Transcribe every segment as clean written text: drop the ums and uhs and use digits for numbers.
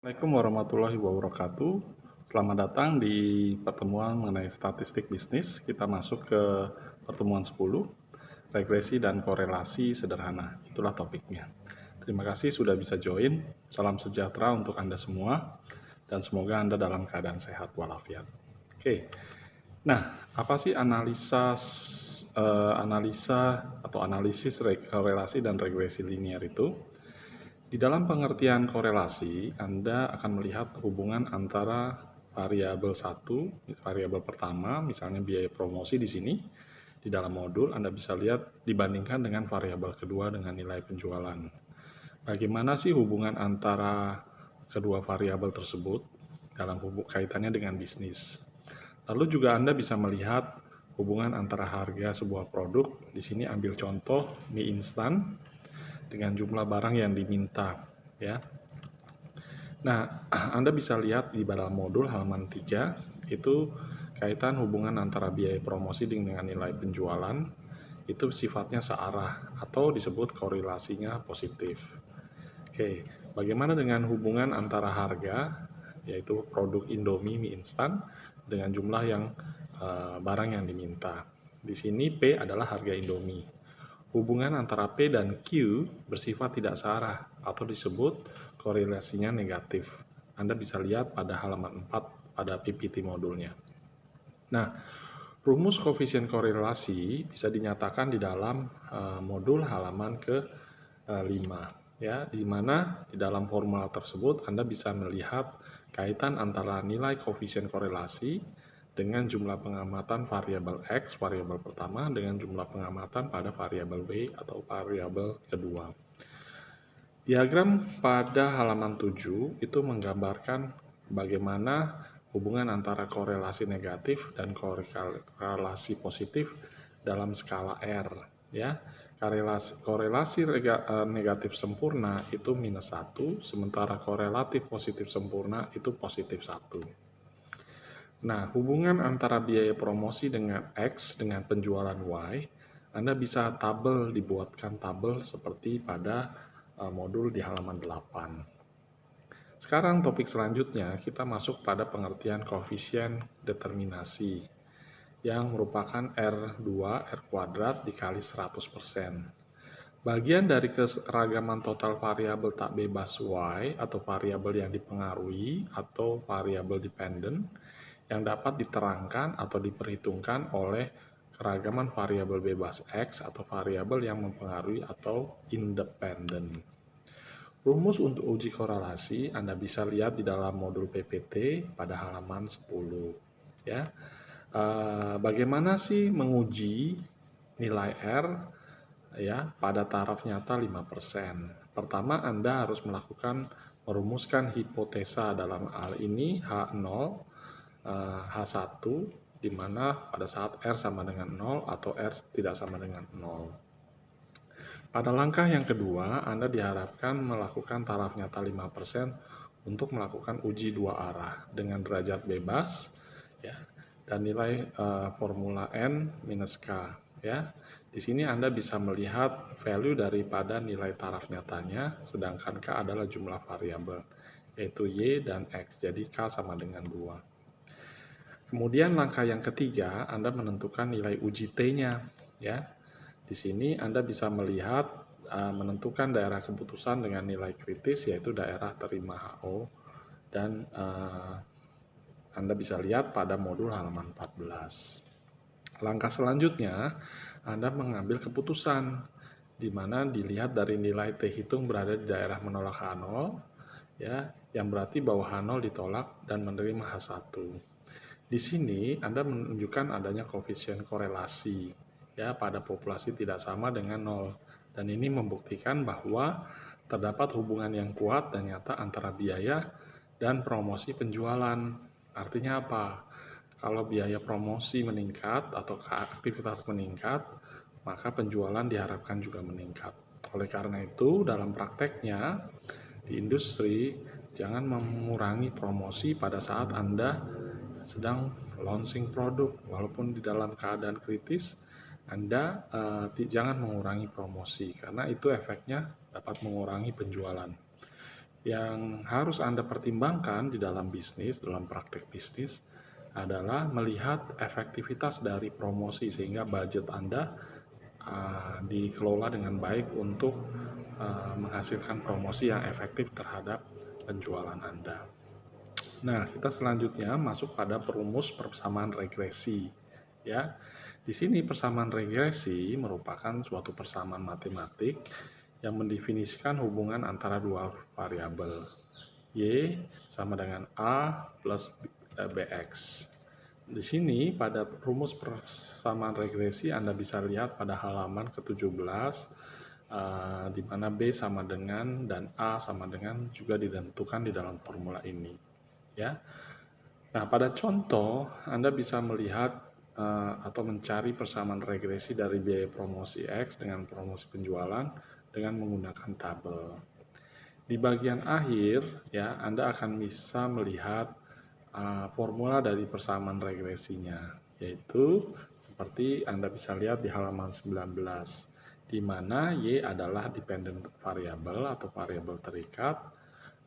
Assalamualaikum warahmatullahi wabarakatuh. Selamat datang di pertemuan mengenai statistik bisnis. Kita masuk ke pertemuan 10, regresi dan korelasi sederhana. Itulah topiknya. Terima kasih sudah bisa join. Salam sejahtera untuk Anda semua dan semoga Anda dalam keadaan sehat walafiat. Oke. Nah, apa sih analisa atau analisis korelasi dan regresi linear itu? Di dalam pengertian korelasi, Anda akan melihat hubungan antara variabel satu, variabel pertama, misalnya biaya promosi di sini. Di dalam modul, Anda bisa lihat dibandingkan dengan variabel kedua dengan nilai penjualan. Bagaimana sih hubungan antara kedua variabel tersebut dalam kaitannya dengan bisnis? Lalu juga Anda bisa melihat hubungan antara harga sebuah produk. Di sini ambil contoh mie instan dengan jumlah barang yang diminta, ya. Nah, Anda bisa lihat di dalam modul halaman 3 itu kaitan hubungan antara biaya promosi dengan nilai penjualan itu sifatnya searah atau disebut korelasinya positif. Oke, bagaimana dengan hubungan antara harga yaitu produk Indomie mie instan dengan jumlah yang barang yang diminta. Di sini P adalah harga Indomie. Hubungan antara P dan Q bersifat tidak searah atau disebut korelasinya negatif. Anda bisa lihat pada halaman 4 pada PPT modulnya. Nah, rumus koefisien korelasi bisa dinyatakan di dalam modul halaman ke-5, ya, di mana di dalam formula tersebut Anda bisa melihat kaitan antara nilai koefisien korelasi dengan jumlah pengamatan variabel X, variabel pertama, dengan jumlah pengamatan pada variabel B atau variabel kedua. Diagram pada halaman 7 itu menggambarkan bagaimana hubungan antara korelasi negatif dan korelasi positif dalam skala R, ya. Korelasi negatif sempurna itu -1, sementara korelatif positif sempurna itu +1. Nah, hubungan antara biaya promosi dengan X dengan penjualan Y, Anda bisa dibuatkan tabel seperti pada modul di halaman 8. Sekarang topik selanjutnya kita masuk pada pengertian koefisien determinasi yang merupakan R2 R kuadrat dikali 100%. Bagian dari keseragaman total variabel tak bebas Y atau variabel yang dipengaruhi atau variabel dependent yang dapat diterangkan atau diperhitungkan oleh keragaman variabel bebas X atau variabel yang mempengaruhi atau independen. Rumus untuk uji korelasi Anda bisa lihat di dalam modul PPT pada halaman 10. Ya. Bagaimana sih menguji nilai R ya pada taraf nyata 5%? Pertama, Anda harus merumuskan hipotesa dalam hal ini H0 H1 di mana pada saat R sama dengan 0 atau R tidak sama dengan 0. Pada langkah yang kedua, Anda diharapkan melakukan taraf nyata 5% untuk melakukan uji dua arah dengan derajat bebas, ya, dan nilai formula N minus K. Ya. Di sini Anda bisa melihat value daripada nilai taraf nyatanya, sedangkan K adalah jumlah variabel, yaitu Y dan X, jadi K sama dengan 2. Kemudian langkah yang ketiga, Anda menentukan nilai uji T-nya, ya. Di sini Anda bisa melihat menentukan daerah keputusan dengan nilai kritis yaitu daerah terima HO dan Anda bisa lihat pada modul halaman 14. Langkah selanjutnya, Anda mengambil keputusan di mana dilihat dari nilai T hitung berada di daerah menolak H0, ya, yang berarti bahwa H0 ditolak dan menerima H1. Di sini Anda menunjukkan adanya koefisien korelasi ya pada populasi tidak sama dengan 0. Dan ini membuktikan bahwa terdapat hubungan yang kuat dan nyata antara biaya dan promosi penjualan. Artinya apa? Kalau biaya promosi meningkat atau aktivitas meningkat, maka penjualan diharapkan juga meningkat. Oleh karena itu, dalam prakteknya di industri, jangan mengurangi promosi pada saat Anda sedang launching produk, walaupun di dalam keadaan kritis, Anda jangan mengurangi promosi karena itu efeknya dapat mengurangi penjualan. Yang harus Anda pertimbangkan di dalam bisnis, dalam praktek bisnis, adalah melihat efektivitas dari promosi sehingga budget Anda dikelola dengan baik untuk menghasilkan promosi yang efektif terhadap penjualan Anda. Nah, kita selanjutnya masuk pada perumus persamaan regresi. Ya, di sini persamaan regresi merupakan suatu persamaan matematik yang mendefinisikan hubungan antara dua variabel. Y sama dengan A plus BX. Di sini pada rumus persamaan regresi Anda bisa lihat pada halaman ke-17 di mana B sama dengan dan A sama dengan juga ditentukan di dalam formula ini. Ya. Nah, pada contoh Anda bisa melihat atau mencari persamaan regresi dari biaya promosi X dengan promosi penjualan dengan menggunakan tabel. Di bagian akhir, ya, Anda akan bisa melihat formula dari persamaan regresinya, yaitu seperti Anda bisa lihat di halaman 19, di mana Y adalah dependent variable atau variabel terikat,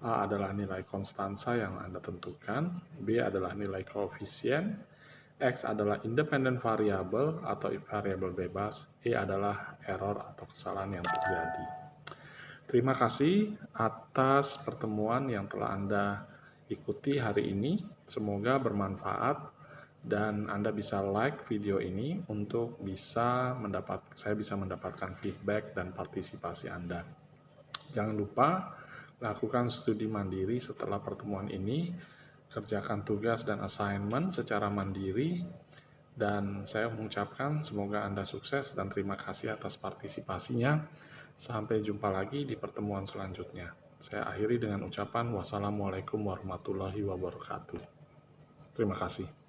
A adalah nilai konstansa yang Anda tentukan, B adalah nilai koefisien, X adalah independent variable atau variabel bebas, E adalah error atau kesalahan yang terjadi. Terima kasih atas pertemuan yang telah Anda ikuti hari ini. Semoga bermanfaat dan Anda bisa like video ini untuk saya bisa mendapatkan feedback dan partisipasi Anda. Jangan lupa lakukan studi mandiri setelah pertemuan ini, kerjakan tugas dan assignment secara mandiri, dan saya mengucapkan semoga Anda sukses dan terima kasih atas partisipasinya. Sampai jumpa lagi di pertemuan selanjutnya. Saya akhiri dengan ucapan wassalamualaikum warahmatullahi wabarakatuh. Terima kasih.